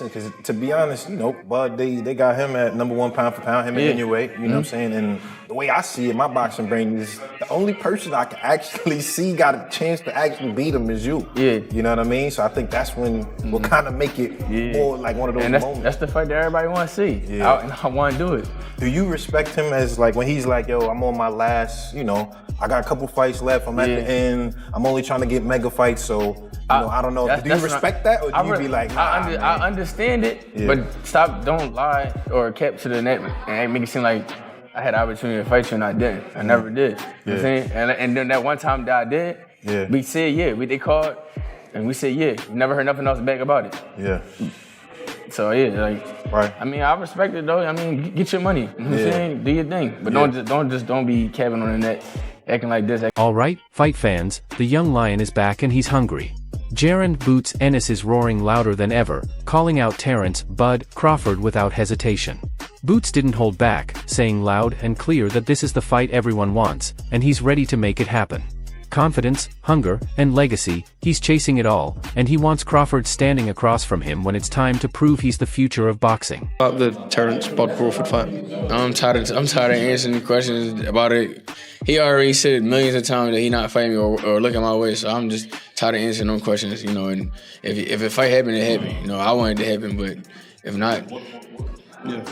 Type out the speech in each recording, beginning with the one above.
Because to be honest, Bud, they got him at #1 pound for pound, him and Inoue, you know what I'm saying? And the way I see it, my boxing brain is the only person I can actually see got a chance to actually beat him is you. Yeah. You know what I mean? So I think that's when we'll kind of make it more like one of those moments. That's the fight that everybody wants to see. Yeah. I want to do it. Do you respect him as like when he's like, yo, I'm on my last, I got a couple fights left, I'm at the end, I'm only trying to get mega fights, so I don't know. Do you respect that, or do you be like, nah, I understand it, but don't lie or cap to the net and make it seem like I had the opportunity to fight you and I didn't. I never did. You know what I'm saying? And then that one time that I did, we said they called, and we said We never heard nothing else back about it. Yeah. So right. I mean, I respect it though. I mean, get your money. You know what I'm saying? Do your thing, but don't be capping on the net, acting like this. All right, fight fans, the young lion is back and he's hungry. Jaron "Boots" Ennis is roaring louder than ever, calling out Terence "Bud" Crawford without hesitation. Boots didn't hold back, saying loud and clear that this is the fight everyone wants, and he's ready to make it happen. Confidence, hunger, and legacy, he's chasing it all, and he wants Crawford standing across from him when it's time to prove he's the future of boxing. About the Terence Bud Crawford fight. I'm tired of answering questions about it. He already said millions of times that he not fighting me or looking my way, so I'm just tired of answering those questions, and if a fight happened, it happened. I want it to happen, but if not...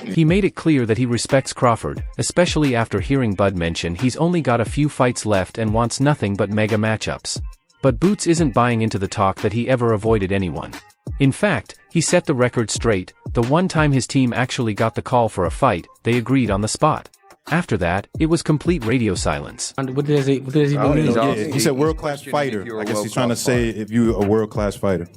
He made it clear that he respects Crawford, especially after hearing Bud mention he's only got a few fights left and wants nothing but mega matchups. But Boots isn't buying into the talk that he ever avoided anyone. In fact, he set the record straight. The one time his team actually got the call for a fight, they agreed on the spot. After that, it was complete radio silence. What does he mean? He said world-class fighter. I guess he's trying to say if you're a world-class fighter.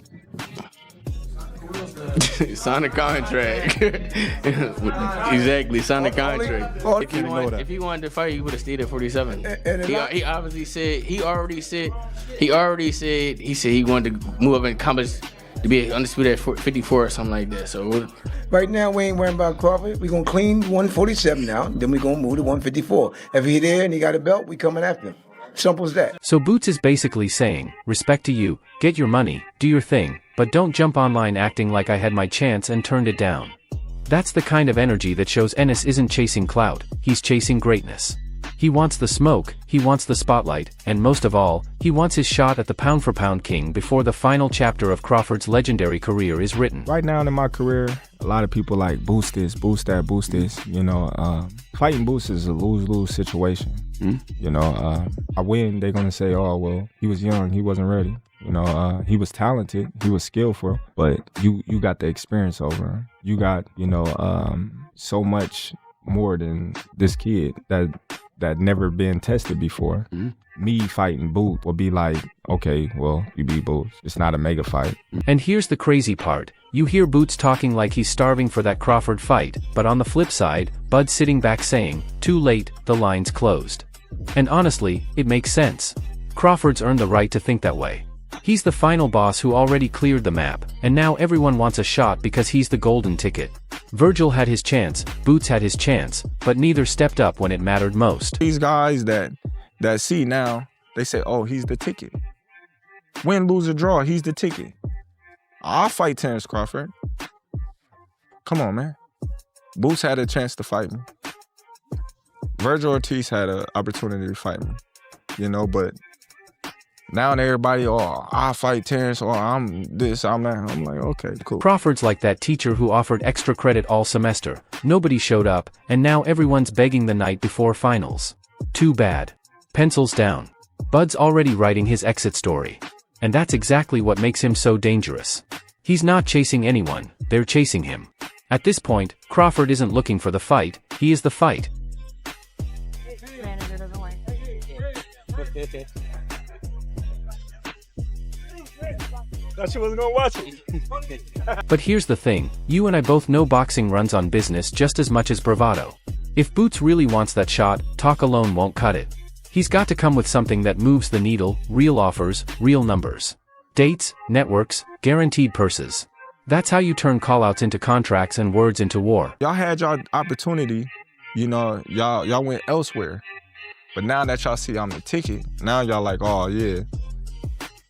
Sign a contract. Exactly, sign a contract. If he wanted to fight, he would have stayed at 47. He obviously said he wanted to move up in compass to be undisputed at 54 or something like that. So right now we ain't worrying about Crawford. We gonna clean 147 now, then we gonna move to 154. If he there and he got a belt, we coming after him. Simple as that. So Boots is basically saying, respect to you, get your money, do your thing, but don't jump online acting like I had my chance and turned it down. That's the kind of energy that shows Ennis isn't chasing clout, he's chasing greatness. He wants the smoke, he wants the spotlight, and most of all, he wants his shot at the pound-for-pound king before the final chapter of Crawford's legendary career is written. Right now in my career, a lot of people like boost this, boost that, boost this. Fighting Boots is a lose-lose situation. I win, they're gonna say, oh, well, he was young, he wasn't ready. He was talented, he was skillful, but you got the experience over him. You got, so much more than this kid that never been tested before. Me fighting Boots will be like, okay, well, you beat Boots. It's not a mega fight. And here's the crazy part. You hear Boots talking like he's starving for that Crawford fight, but on the flip side, Bud's sitting back saying, too late, the line's closed. And honestly, it makes sense. Crawford's earned the right to think that way. He's the final boss who already cleared the map, and now everyone wants a shot because he's the golden ticket. Virgil had his chance, Boots had his chance, but neither stepped up when it mattered most. These guys that see now, they say, oh, he's the ticket. Win, lose, or draw, he's the ticket. I'll fight Terence Crawford. Come on, man. Boots had a chance to fight me. Virgil Ortiz had an opportunity to fight me, but now everybody, oh, I'll fight Terence, or I'm this, I'm that. I'm like, okay, cool. Crawford's like that teacher who offered extra credit all semester. Nobody showed up, and now everyone's begging the night before finals. Too bad. Pencils down. Bud's already writing his exit story. And that's exactly what makes him so dangerous. He's not chasing anyone, they're chasing him. At this point, Crawford isn't looking for the fight, he is the fight. Thought she wasn't gonna watch it. But here's the thing, you and I both know boxing runs on business just as much as bravado. If Boots really wants that shot, talk alone won't cut it. He's got to come with something that moves the needle, real offers, real numbers. Dates, networks, guaranteed purses. That's how you turn callouts into contracts and words into war. Y'all had y'all opportunity, y'all went elsewhere. But now that y'all see I'm the ticket, now y'all like, oh yeah,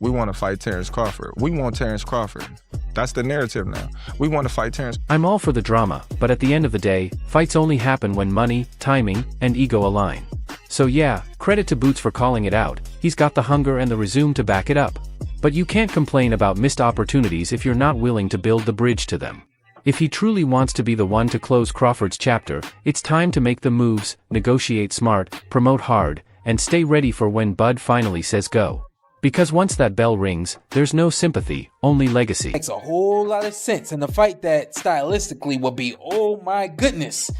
we want to fight Terence Crawford. We want Terence Crawford. That's the narrative now. We want to fight Terence. I'm all for the drama, but at the end of the day, fights only happen when money, timing, and ego align. So yeah, credit to Boots for calling it out. He's got the hunger and the resume to back it up. But you can't complain about missed opportunities if you're not willing to build the bridge to them. If he truly wants to be the one to close Crawford's chapter, it's time to make the moves, negotiate smart, promote hard, and stay ready for when Bud finally says go. Because once that bell rings, there's no sympathy, only legacy. Makes a whole lot of sense, and the fight that stylistically will be, oh my goodness,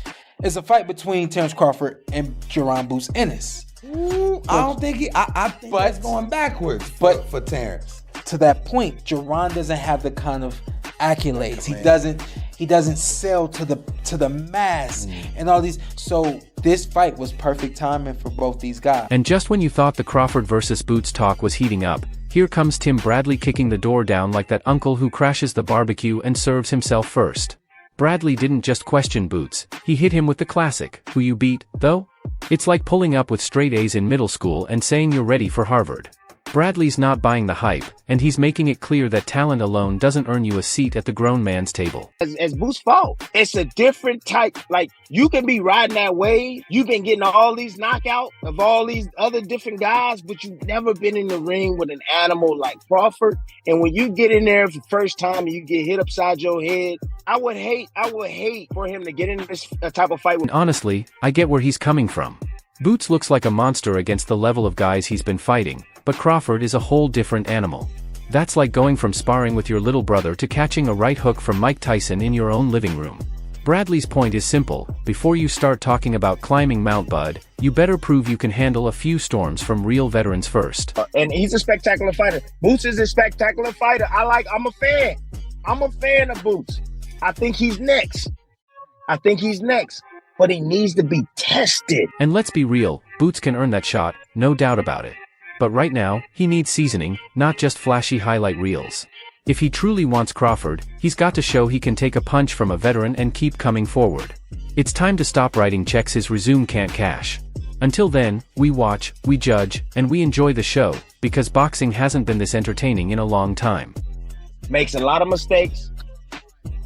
is a fight between Terence Crawford and Jaron Boots Ennis. I don't think I think that's going backwards for Terence. To that point, Jaron doesn't have the kind of accolades. He doesn't sell to the mass and all these. So this fight was perfect timing for both these guys. And just when you thought the Crawford versus Boots talk was heating up, here comes Tim Bradley kicking the door down like that uncle who crashes the barbecue and serves himself first. Bradley didn't just question Boots, he hit him with the classic, "Who you beat, though?" It's like pulling up with straight A's in middle school and saying you're ready for Harvard. Bradley's not buying the hype, and he's making it clear that talent alone doesn't earn you a seat at the grown man's table. As Boots' fault, it's a different type. Like, you can be riding that wave. You've been getting all these knockouts of all these other different guys, but you've never been in the ring with an animal like Crawford. And when you get in there for the first time and you get hit upside your head, I would hate for him to get in this type of fight. And honestly, I get where he's coming from. Boots looks like a monster against the level of guys he's been fighting, but Crawford is a whole different animal. That's like going from sparring with your little brother to catching a right hook from Mike Tyson in your own living room. Bradley's point is simple: before you start talking about climbing Mount Bud, you better prove you can handle a few storms from real veterans first. And he's a spectacular fighter. Boots is a spectacular fighter. I'm a fan. I'm a fan of Boots. I think he's next. But he needs to be tested. And let's be real, Boots can earn that shot, no doubt about it. But right now, he needs seasoning, not just flashy highlight reels. If he truly wants Crawford, he's got to show he can take a punch from a veteran and keep coming forward. It's time to stop writing checks his resume can't cash. Until then, we watch, we judge, and we enjoy the show, because boxing hasn't been this entertaining in a long time. Makes a lot of mistakes.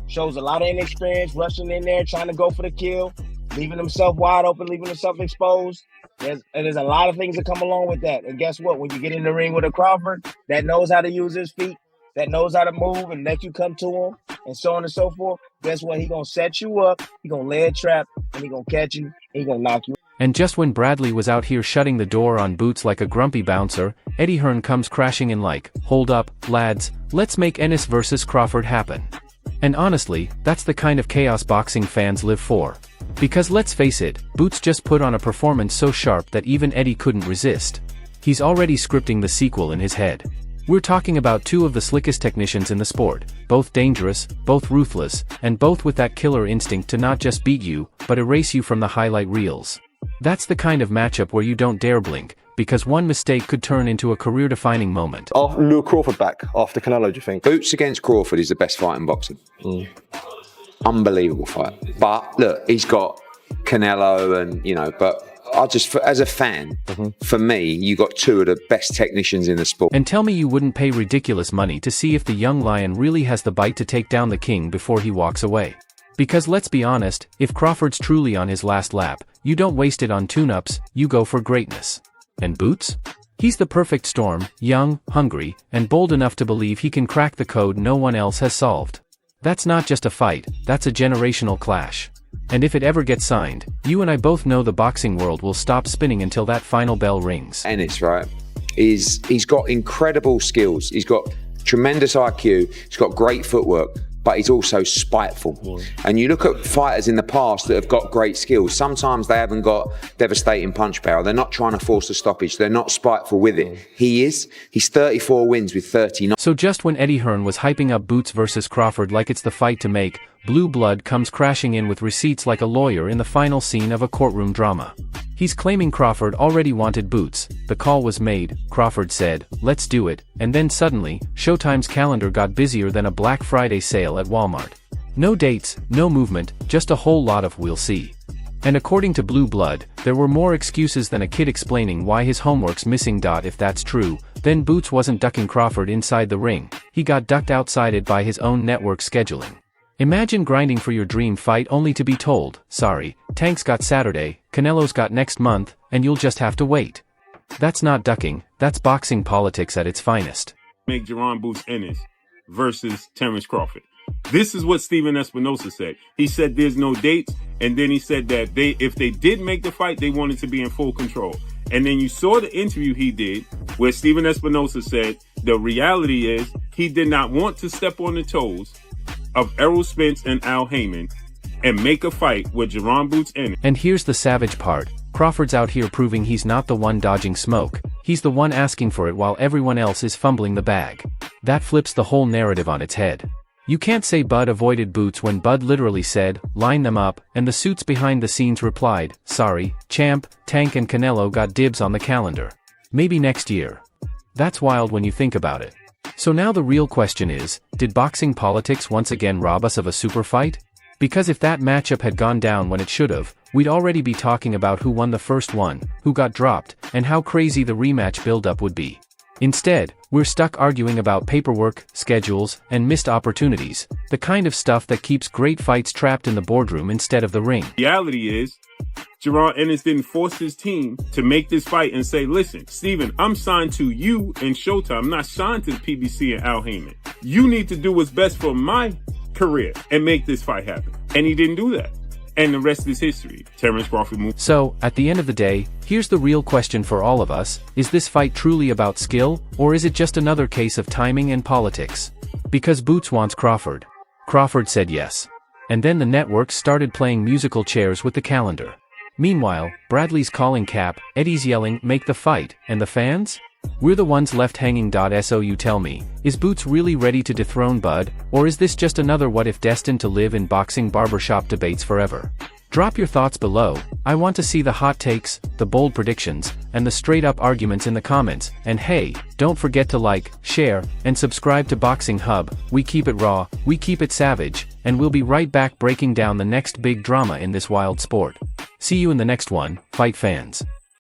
Shows a lot of inexperience, rushing in there, trying to go for the kill, leaving himself wide open, leaving himself exposed. There's a lot of things that come along with that. And guess what? When you get in the ring with a Crawford that knows how to use his feet, that knows how to move and let you come to him, and so on and so forth, guess what? He gonna set you up, he gonna lay a trap, and he gonna catch you, and he gonna knock you. And just when Bradley was out here shutting the door on Boots like a grumpy bouncer, Eddie Hearn comes crashing in like, "Hold up, lads, let's make Ennis versus Crawford happen." And honestly, that's the kind of chaos boxing fans live for. Because let's face it, Boots just put on a performance so sharp that even Eddie couldn't resist. He's already scripting the sequel in his head. We're talking about two of the slickest technicians in the sport, both dangerous, both ruthless, and both with that killer instinct to not just beat you, but erase you from the highlight reels. That's the kind of matchup where you don't dare blink, because one mistake could turn into a career-defining moment. I'll lure Crawford back after Canelo, do you think? Boots against Crawford is the best fight in boxing. Unbelievable fight. But look, he's got Canelo and, but I just, as a fan, for me, you got two of the best technicians in the sport. And tell me you wouldn't pay ridiculous money to see if the young lion really has the bite to take down the king before he walks away. Because let's be honest, if Crawford's truly on his last lap, you don't waste it on tune-ups, you go for greatness. And Boots? He's the perfect storm, young, hungry, and bold enough to believe he can crack the code no one else has solved. That's not just a fight, that's a generational clash. And if it ever gets signed, you and I both know the boxing world will stop spinning until that final bell rings. Ennis, right, he's got incredible skills. He's got tremendous IQ, he's got great footwork, but he's also spiteful. And you look at fighters in the past that have got great skills, sometimes they haven't got devastating punch power. They're not trying to force a stoppage. They're not spiteful with it. He is. He's 34 wins with 39. So just when Eddie Hearn was hyping up Boots versus Crawford like it's the fight to make, Blue Blood comes crashing in with receipts like a lawyer in the final scene of a courtroom drama. He's claiming Crawford already wanted Boots, the call was made, Crawford said, "Let's do it," and then suddenly, Showtime's calendar got busier than a Black Friday sale at Walmart. No dates, no movement, just a whole lot of "we'll see." And according to Blue Blood, there were more excuses than a kid explaining why his homework's missing. If that's true, then Boots wasn't ducking Crawford inside the ring, he got ducked outside it by his own network scheduling. Imagine grinding for your dream fight only to be told, sorry, Tank's got Saturday, Canelo's got next month, and you'll just have to wait. That's not ducking, that's boxing politics at its finest. Make Jaron Ennis versus Terence Crawford. This is what Steven Espinosa said. He said there's no dates, and then he said that if they did make the fight, they wanted to be in full control. And then you saw the interview he did where Steven Espinosa said the reality is he did not want to step on the toes of Errol Spence and Al Heyman and make a fight with Jaron Ennis. And here's the savage part. Crawford's out here proving he's not the one dodging smoke. He's the one asking for it while everyone else is fumbling the bag. That flips the whole narrative on its head. You can't say Bud avoided Boots when Bud literally said, line them up, and the suits behind the scenes replied, sorry, Champ, Tank and Canelo got dibs on the calendar. Maybe next year. That's wild when you think about it. So now the real question is, did boxing politics once again rob us of a super fight? Because if that matchup had gone down when it should've, we'd already be talking about who won the first one, who got dropped, and how crazy the rematch buildup would be. Instead, we're stuck arguing about paperwork, schedules, and missed opportunities, the kind of stuff that keeps great fights trapped in the boardroom instead of the ring. Reality is, Jaron Ennis didn't force his team to make this fight and say, listen, Steven, I'm signed to you and Showtime. I'm not signed to PBC and Al Heyman. You need to do what's best for my career and make this fight happen. And he didn't do that. And the rest is history. Terence Crawford moved. So, at the end of the day, here's the real question for all of us. Is this fight truly about skill, or is it just another case of timing and politics? Because Boots wants Crawford. Crawford said yes. And then the networks started playing musical chairs with the calendar. Meanwhile, Bradley's calling cap, Eddie's yelling, make the fight, and the fans? We're the ones left hanging. So you tell me, is Boots really ready to dethrone Bud, or is this just another what if destined to live in boxing barbershop debates forever? Drop your thoughts below. I want to see the hot takes, the bold predictions, and the straight up arguments in the comments. And hey, don't forget to like, share, and subscribe to Boxing Hub. We keep it raw, we keep it savage, and we'll be right back breaking down the next big drama in this wild sport. See you in the next one, fight fans.